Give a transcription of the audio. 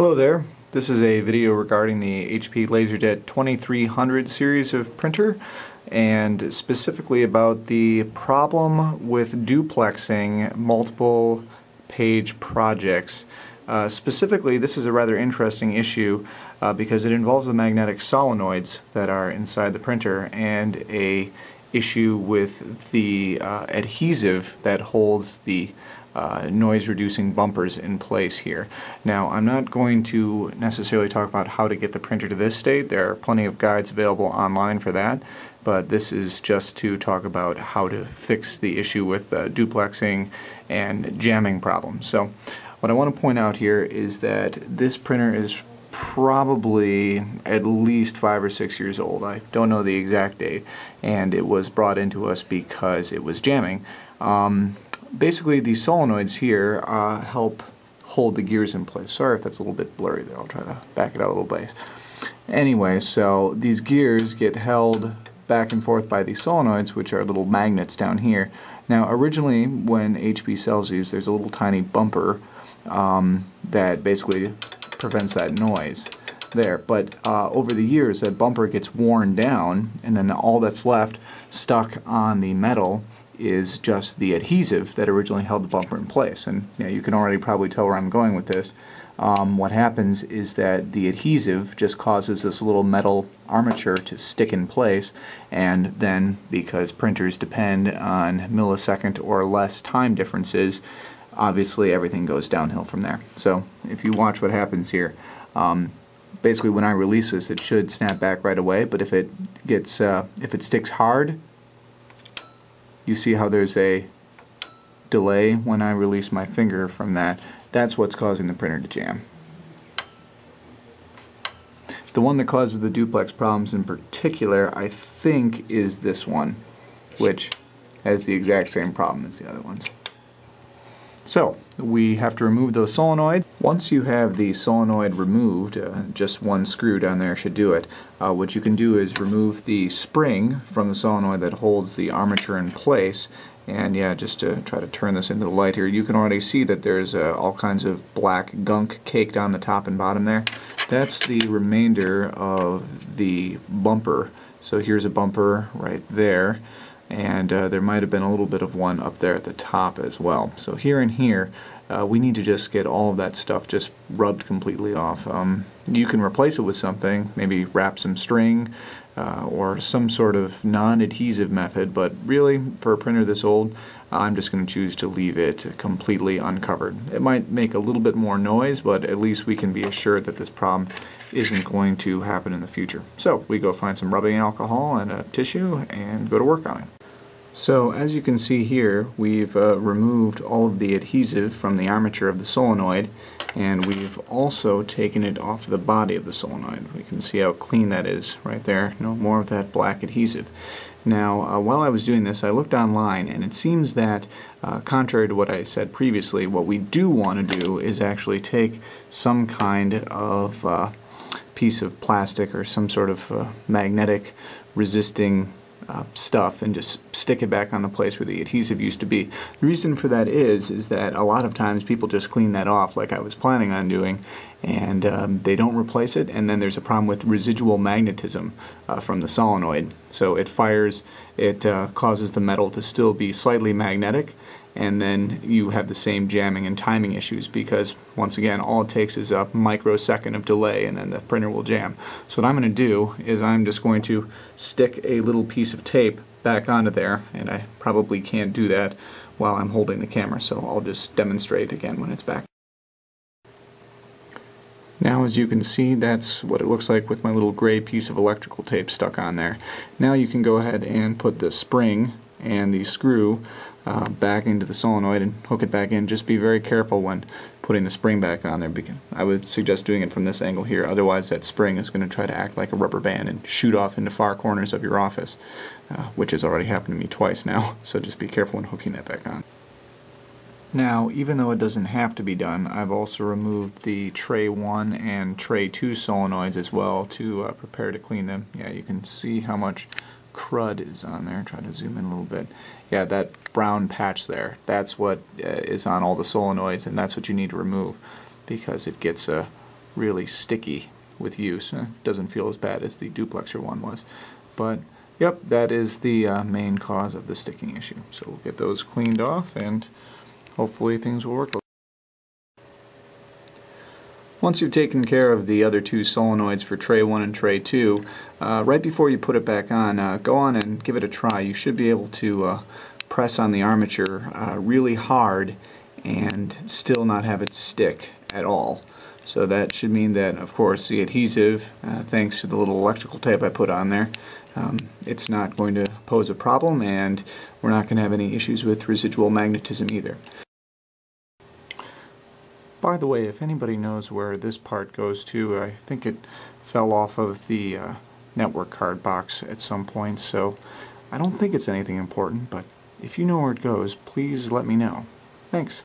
Hello there. This is a video regarding the HP LaserJet 2300 series of printer, and specifically about the problem with duplexing multiple page projects. Specifically, this is a rather interesting issue because it involves the magnetic solenoids that are inside the printer and a issue with the adhesive that holds the noise-reducing bumpers in place here. Now, I'm not going to necessarily talk about how to get the printer to this state. There are plenty of guides available online for that, but this is just to talk about how to fix the issue with duplexing and jamming problems. So, what I want to point out here is that this printer is probably at least 5 or 6 years old. I don't know the exact date, and it was brought into us because it was jamming. Basically, these solenoids here help hold the gears in place. Sorry if that's a little bit blurry there. I'll try to back it out a little bit. Anyway, so these gears get held back and forth by these solenoids, which are little magnets down here. Now, originally, when HP sells these, there's a little tiny bumper that basically prevents that noise there. But over the years, that bumper gets worn down, and then all that's left stuck on the metal is just the adhesive that originally held the bumper in place. And you can already probably tell where I'm going with this. What happens is that the adhesive just causes this little metal armature to stick in place, and then because printers depend on millisecond or less time differences, obviously everything goes downhill from there. So if you watch what happens here, basically when I release this, it should snap back right away, but if it sticks hard, you see how there's a delay when I release my finger from that. That's what's causing the printer to jam. The one that causes the duplex problems in particular, I think, is this one, which has the exact same problem as the other ones. So, we have to remove those solenoids. Once you have the solenoid removed, just one screw down there should do it. What you can do is remove the spring from the solenoid that holds the armature in place. And yeah, just to try to turn this into the light here, you can already see that there's all kinds of black gunk caked on the top and bottom there. That's the remainder of the bumper. So here's a bumper right there. And there might have been a little bit of one up there at the top as well. So here and here, we need to just get all of that stuff just rubbed completely off. You can replace it with something, maybe wrap some string or some sort of non-adhesive method, but really, for a printer this old, I'm just going to choose to leave it completely uncovered. It might make a little bit more noise, but at least we can be assured that this problem isn't going to happen in the future. So we go find some rubbing alcohol and a tissue and go to work on it. So as you can see here, we've removed all of the adhesive from the armature of the solenoid, and we've also taken it off the body of the solenoid. We can see how clean that is right there. No more of that black adhesive. Now, while I was doing this, I looked online, and it seems that, contrary to what I said previously, what we do want to do is actually take some kind of piece of plastic or some sort of magnetic resisting stuff and just stick it back on the place where the adhesive used to be. The reason for that is that a lot of times people just clean that off like I was planning on doing, and they don't replace it, and then there's a problem with residual magnetism from the solenoid. So it fires, it causes the metal to still be slightly magnetic, and then you have the same jamming and timing issues because, once again, all it takes is a microsecond of delay and then the printer will jam. So what I'm going to do is I'm just going to stick a little piece of tape back onto there, and I probably can't do that while I'm holding the camera, so I'll just demonstrate again when it's back. Now, as you can see, that's what it looks like with my little gray piece of electrical tape stuck on there. Now you can go ahead and put the spring and the screw back into the solenoid and hook it back in. Just be very careful when putting the spring back on there, because I would suggest doing it from this angle here, otherwise that spring is going to try to act like a rubber band and shoot off into far corners of your office, which has already happened to me twice now, so just be careful when hooking that back on. Now, even though it doesn't have to be done, I've also removed the tray 1 and tray 2 solenoids as well to prepare to clean them. Yeah, you can see how much crud is on there. Try to zoom in a little bit. Yeah, that brown patch there, that's what is on all the solenoids, and that's what you need to remove because it gets really sticky with use. It doesn't feel as bad as the duplexer one was. But yep, that is the main cause of the sticking issue. So we'll get those cleaned off and hopefully things will work. Once you've taken care of the other two solenoids for tray 1 and tray 2, right before you put it back on, go on and give it a try. You should be able to press on the armature really hard and still not have it stick at all. So that should mean that, of course, the adhesive, thanks to the little electrical tape I put on there, it's not going to pose a problem, and we're not going to have any issues with residual magnetism either. By the way, if anybody knows where this part goes to, I think it fell off of the network card box at some point, so I don't think it's anything important, but if you know where it goes, please let me know. Thanks.